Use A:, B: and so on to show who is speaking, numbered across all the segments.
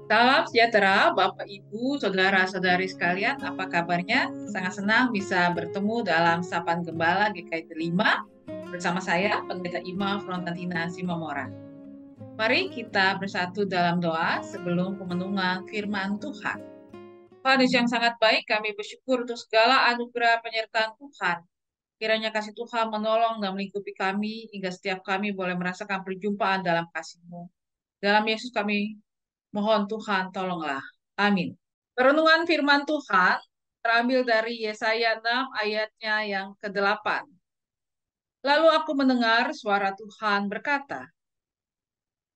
A: Salam sejahtera, Bapak, Ibu, saudara-saudari sekalian. Apa kabarnya? Sangat senang bisa bertemu dalam Sapaan Gembala GKI 5 bersama saya, Pendeta Ima Frontantina Simamora. Mari kita bersatu dalam doa sebelum pemenungan firman Tuhan. Tuhan yang sangat baik, kami bersyukur untuk segala anugerah penyertaan Tuhan. Kiranya kasih Tuhan menolong dan melingkupi kami hingga setiap kami boleh merasakan perjumpaan dalam kasih-Mu. Dalam Yesus kami mohon Tuhan tolonglah. Amin. Perenungan firman Tuhan terambil dari Yesaya 6 ayatnya yang ke-8. Lalu aku mendengar suara Tuhan berkata,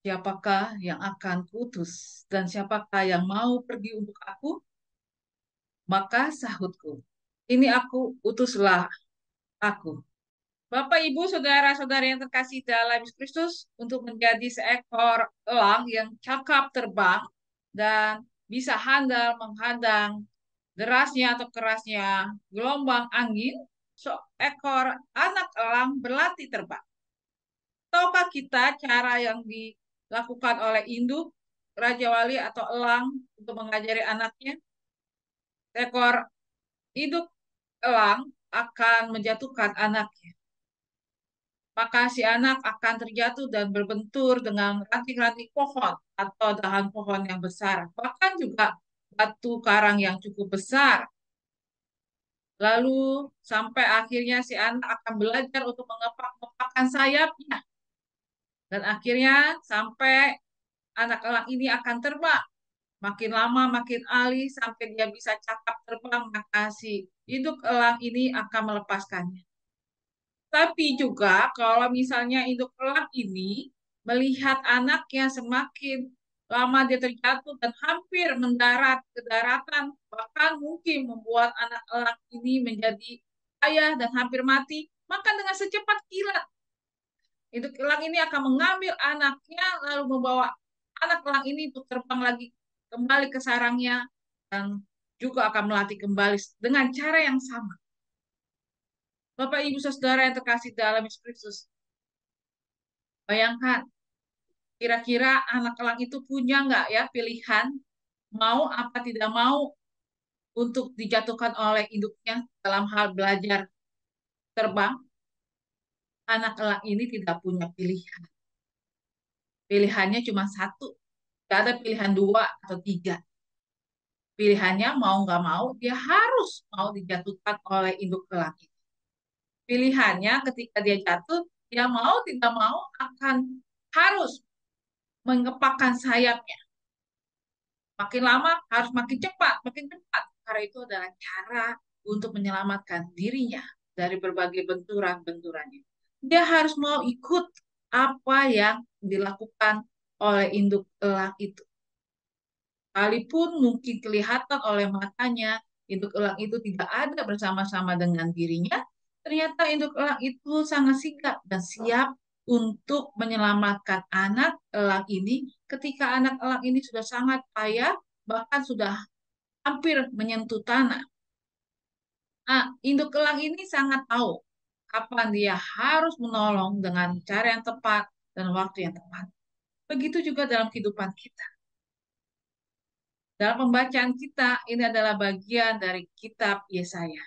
A: siapakah yang akan kuutus dan siapakah yang mau pergi untuk aku? Maka sahutku, ini aku, utuslah aku. Bapak, Ibu, saudara-saudari yang terkasih dalam Yesus Kristus, untuk menjadi seekor elang yang cakap terbang dan bisa handal menghadang derasnya atau kerasnya gelombang angin, seekor anak elang berlatih terbang. Tahukah kita cara yang dilakukan oleh induk, raja wali atau elang untuk mengajari anaknya? Seekor induk elang akan menjatuhkan anaknya. Maka si anak akan terjatuh dan berbentur dengan ranting-ranting pohon atau dahan pohon yang besar, bahkan juga batu karang yang cukup besar. Lalu sampai akhirnya si anak akan belajar untuk mengepak-ngepakkan sayapnya. Dan akhirnya sampai anak elang ini akan terbang. Makin lama makin alih sampai dia bisa cakap terbang, maka si induk elang ini akan melepaskannya. Tapi juga kalau misalnya induk elang ini melihat anaknya semakin lama dia terjatuh dan hampir mendarat ke daratan, bahkan mungkin membuat anak elang ini menjadi payah dan hampir mati, maka dengan secepat kilat induk elang ini akan mengambil anaknya lalu membawa anak elang ini untuk terbang lagi kembali ke sarangnya dan juga akan melatih kembali dengan cara yang sama. Bapak, Ibu, Saudara yang terkasih dalam Yesus Kristus, bayangkan kira-kira anak elang itu punya nggak ya pilihan mau apa tidak mau untuk dijatuhkan oleh induknya dalam hal belajar terbang? Anak elang ini tidak punya pilihan. Pilihannya cuma satu, tidak ada pilihan dua atau tiga. Pilihannya mau nggak mau, dia harus mau dijatuhkan oleh induk elang itu. Pilihannya ketika dia jatuh, dia mau tidak mau akan harus mengepakkan sayapnya. Makin lama harus makin cepat, makin cepat. Karena itu adalah cara untuk menyelamatkan dirinya dari berbagai benturan-benturannya. Dia harus mau ikut apa yang dilakukan oleh induk elang itu. Sekalipun mungkin kelihatan oleh matanya, induk elang itu tidak ada bersama-sama dengan dirinya, ternyata induk elang itu sangat sigap dan siap untuk menyelamatkan anak elang ini ketika anak elang ini sudah sangat payah, bahkan sudah hampir menyentuh tanah. Nah, induk elang ini sangat tahu kapan dia harus menolong dengan cara yang tepat dan waktu yang tepat. Begitu juga dalam kehidupan kita. Dalam pembacaan kita, ini adalah bagian dari kitab Yesaya.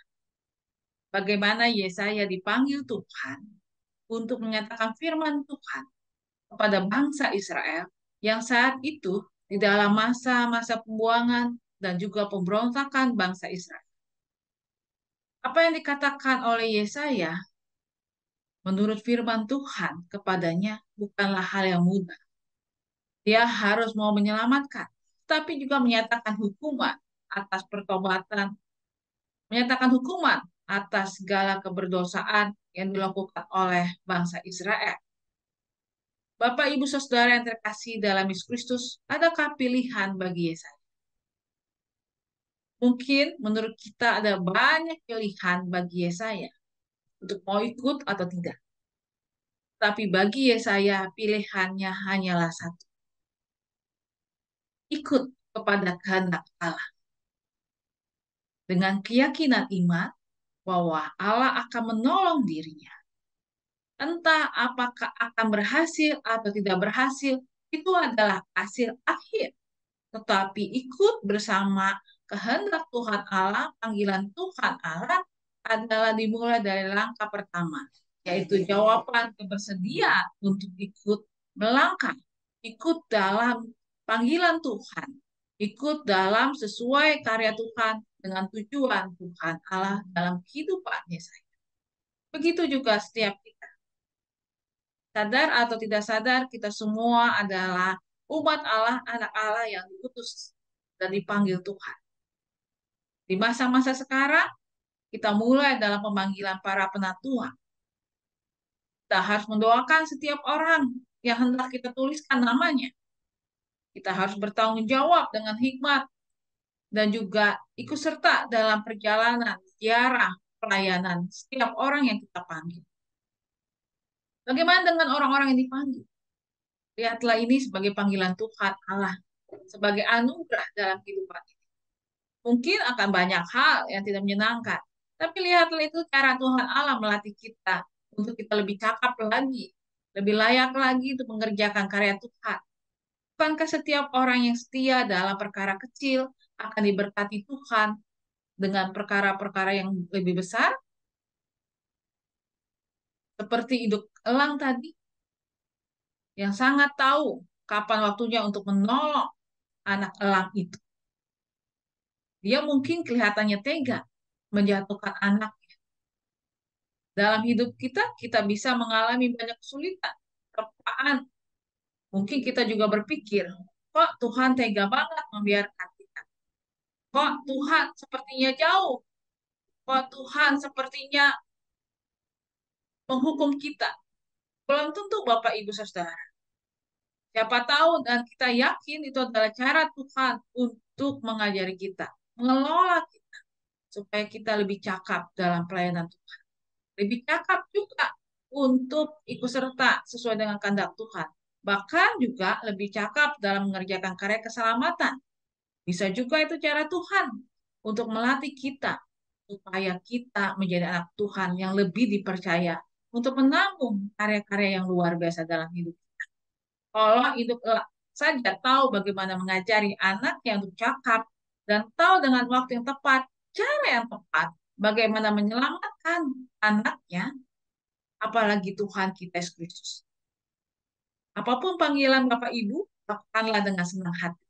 A: Bagaimana Yesaya dipanggil Tuhan untuk menyatakan firman Tuhan kepada bangsa Israel yang saat itu di dalam masa-masa pembuangan dan juga pemberontakan bangsa Israel. Apa yang dikatakan oleh Yesaya menurut firman Tuhan kepadanya bukanlah hal yang mudah. Dia harus mau menyelamatkan, tapi juga menyatakan hukuman atas pertobatan, menyatakan hukuman atas segala keberdosaan yang dilakukan oleh bangsa Israel. Bapak, Ibu, Saudara yang terkasih dalam Yesus Kristus, adakah pilihan bagi Yesaya? Mungkin menurut kita ada banyak pilihan bagi Yesaya untuk mau ikut atau tidak. Tapi bagi Yesaya pilihannya hanyalah satu. Ikut kepada kehendak Allah. Dengan keyakinan iman bahwa Allah akan menolong dirinya. Entah apakah akan berhasil atau tidak berhasil, itu adalah hasil akhir. tetapi ikut bersama kehendak Tuhan Allah, panggilan Tuhan Allah adalah dimulai dari langkah pertama, yaitu jawaban kebersediaan untuk ikut melangkah, ikut dalam panggilan Tuhan, ikut dalam sesuai karya Tuhan dengan tujuan Tuhan Allah dalam kehidupannya saya. Begitu juga setiap kita. Sadar atau tidak sadar, kita semua adalah umat Allah, anak Allah yang diutus dan dipanggil Tuhan. Di masa-masa sekarang, kita mulai dalam pemanggilan para penatua. Kita harus mendoakan setiap orang yang hendak kita tuliskan namanya. Kita harus bertanggung jawab dengan hikmat dan juga ikut serta dalam perjalanan, ziarah, pelayanan setiap orang yang kita panggil. Bagaimana dengan orang-orang yang dipanggil? Lihatlah ini sebagai panggilan Tuhan Allah, sebagai anugerah dalam kehidupan ini. Mungkin akan banyak hal yang tidak menyenangkan, tapi lihatlah itu cara Tuhan Allah melatih kita untuk kita lebih cakap lagi, lebih layak lagi untuk mengerjakan karya Tuhan. Bukankah setiap orang yang setia dalam perkara kecil akan diberkati Tuhan dengan perkara-perkara yang lebih besar? Seperti induk elang tadi, yang sangat tahu kapan waktunya untuk menolong anak elang itu. Dia mungkin kelihatannya tega menjatuhkan anaknya. Dalam hidup kita, kita bisa mengalami banyak kesulitan, terpaan. Mungkin kita juga berpikir, kok Tuhan tega banget membiarkan kita? Kok Tuhan sepertinya jauh? Kok Tuhan sepertinya menghukum kita? Belum tentu Bapak Ibu Saudara. Siapa tahu dan kita yakin itu adalah cara Tuhan untuk mengajari kita, mengelola kita, supaya kita lebih cakap dalam pelayanan Tuhan. Lebih cakap juga untuk ikut serta sesuai dengan kehendak Tuhan. Bahkan juga lebih cakap dalam mengerjakan karya keselamatan. Bisa juga itu cara Tuhan untuk melatih kita supaya kita menjadi anak Tuhan yang lebih dipercaya untuk menampung karya-karya yang luar biasa dalam hidup. Kalau hidup saja tahu bagaimana mengajari anaknya untuk cakap dan tahu dengan waktu yang tepat, cara yang tepat, bagaimana menyelamatkan anaknya, apalagi Tuhan kita Yesus Kristus. Apapun panggilan Bapak Ibu, lakukanlah dengan senang hati.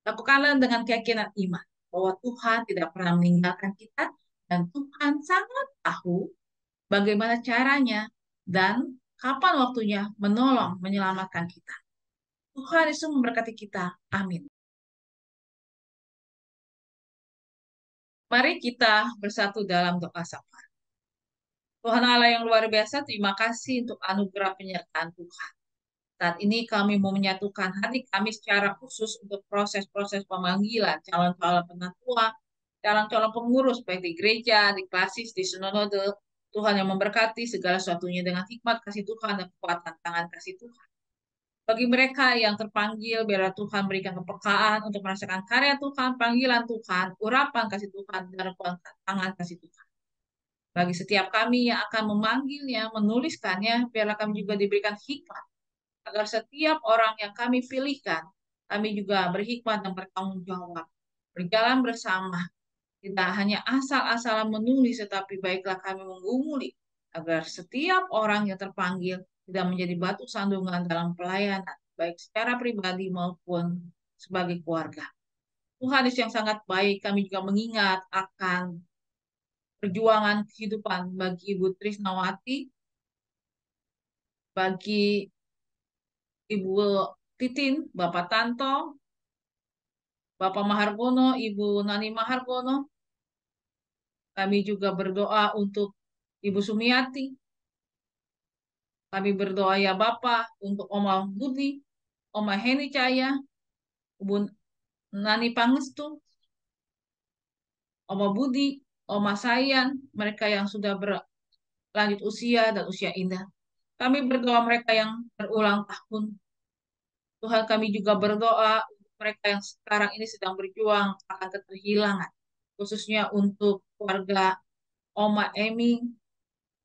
A: Lakukanlah dengan keyakinan iman bahwa Tuhan tidak pernah meninggalkan kita dan Tuhan sangat tahu bagaimana caranya dan kapan waktunya menolong, menyelamatkan kita. Tuhan Yesus memberkati kita. Amin. Mari kita bersatu dalam doa sapa. Tuhan Allah yang luar biasa, terima kasih untuk anugerah penyertaan Tuhan. Saat ini kami mau menyatukan hati kami secara khusus untuk proses-proses pemanggilan calon-calon penatua, calon-calon pengurus baik di gereja, di klasis, di sinode. Tuhan yang memberkati segala sesuatunya dengan hikmat kasih Tuhan dan kekuatan tangan kasih Tuhan. Bagi mereka yang terpanggil, biarlah Tuhan berikan kepekaan untuk merasakan karya Tuhan, panggilan Tuhan, urapan kasih Tuhan, dan kekuatan tangan kasih Tuhan. Bagi setiap kami yang akan memanggilnya, menuliskannya, biarlah kami juga diberikan hikmat agar setiap orang yang kami pilihkan, kami juga berhikmat dan bertanggung jawab. Berjalan bersama, tidak hanya asal-asalan menulis, tetapi baiklah kami menggumuli, agar setiap orang yang terpanggil tidak menjadi batu sandungan dalam pelayanan, baik secara pribadi maupun sebagai keluarga. Tuhan Yesus yang sangat baik, kami juga mengingat akan perjuangan kehidupan bagi Ibu Trisnawati, bagi Ibu Titin, Bapak Tanto, Bapak Maharbono, Ibu Nani Maharbono. Kami juga berdoa untuk Ibu Sumiati. Kami berdoa ya Bapak untuk Oma Budi, Oma Heni Cahaya, Ibu Nani Pangestu, Oma Budi, Oma Sayan, mereka yang sudah berlanjut usia dan usia indah. Kami berdoa mereka yang berulang tahun. Tuhan kami juga berdoa untuk mereka yang sekarang ini sedang berjuang akan keterhilangan. Khususnya untuk keluarga Oma Emi.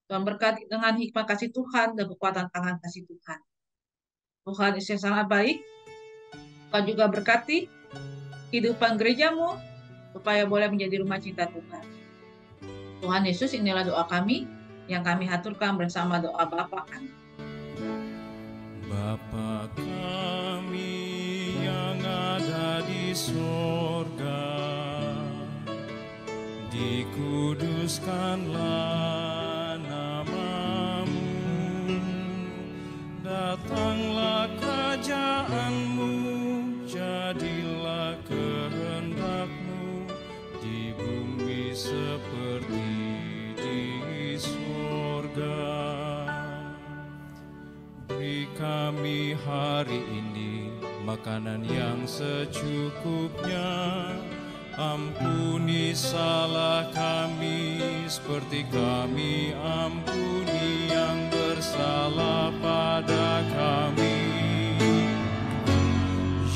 A: Tuhan berkati dengan hikmat kasih Tuhan dan kekuatan tangan kasih Tuhan. Tuhan Yesus yang sangat baik. Tuhan juga berkati kehidupan gerejamu, supaya boleh menjadi rumah cinta Tuhan. Tuhan Yesus, inilah doa kami yang kami haturkan bersama doa Bapa kami.
B: Bapa kami yang ada di sorga, dikuduskanlah namamu, datanglah kerajaan-Mu, jadilah kehendak-Mu di bumi seperti di sorga. Beri kami hari ini makanan yang secukupnya. Ampuni salah kami seperti kami ampuni yang bersalah pada kami.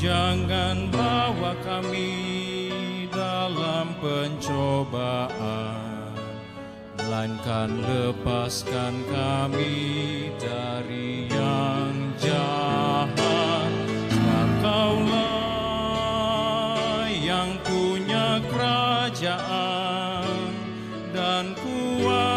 B: Jangan bawa kami dalam pencobaan, melainkan lepaskan kami dari yang jahat. Sebab Kaulah yang punya kerajaan dan kuasa